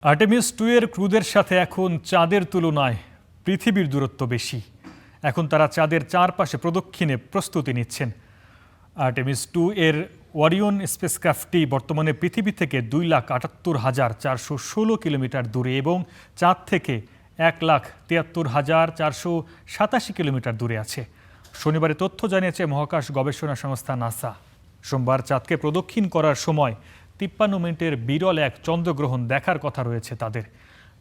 Artemis 2 এর ক্রুদের সাথে এখন চাঁদের তুলনায় পৃথিবীর দূরত্ব বেশি। এখন তারা চাঁদের চারপাশে প্রদক্ষিণে প্রস্তুতি নিচ্ছেন। আর্টেমিস 2 এর ওরিয়ন স্পেসক্রাফটটি বর্তমানে পৃথিবী থেকে 2,78,416 কিলোমিটার দূরে এবং চাঁদ থেকে 1,73,487 কিলোমিটার দূরে আছে। শনিবারে তথ্য জানিয়েছে মহাকাশ গবেষণা সংস্থা নাসা। সোমবার চাঁদকে প্রদক্ষিণ করার সময় 53 মিনিটের বিরল এক চন্দ্রগ্রহণ দেখার কথা রয়েছে তাদের।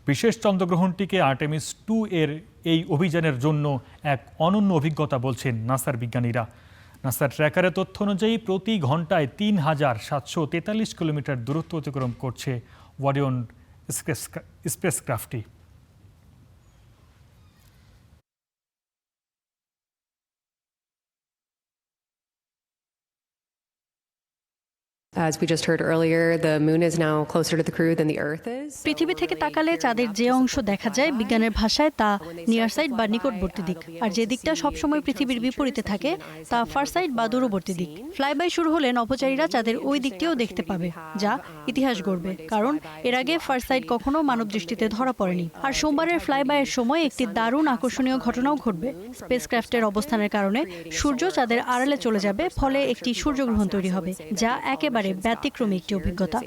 বিশেষ চন্দ্রগ্রহণটিকে আর্টেমিস 2 এর এই অভিযানের জন্য এক অনন্য অভিজ্ঞতা বলছেন নাসার বিজ্ঞানীরা। নাসার ট্র্যাকারের তথ্য অনুযায়ী প্রতি ঘন্টায় 3,743 কিলোমিটার দূরত্ব অতিক্রম করছে Orion স্পেসক্রাফটটি। As we just heard earlier, the moon is now closer to the crew than the Earth is. পৃথিবী থেকে তাকালে চাঁদের যে অংশ দেখা যায় বিজ্ঞানের ভাষায় তা নিয়ার সাইড বা নিকটবর্তী দিক, আর যে দিকটা সবসময় পৃথিবীর বিপরীতে থাকে তা ফার সাইড বা দূরবর্তী দিক। ফ্লাইবাই শুরু হলে নভোচারীরা চাঁদের ওই দিকটিও দেখতে পাবে, যা ইতিহাস গড়বে, কারণ এর আগে ফার সাইড কখনো মানব দৃষ্টিতে ধরা পড়েনি। আর সোমবারের ফ্লাইবাইয়ের সময় একটি দারুণ আকর্ষণীয় ঘটনাও ঘটবে। স্পেসক্রাফটের অবস্থানের কারণে সূর্য চাঁদের আড়ালে চলে যাবে, ফলে একটি সূর্যগ্রহণ তৈরি হবে, যা একেবারে ব্যতিক্রমী একটি অভিজ্ঞতা।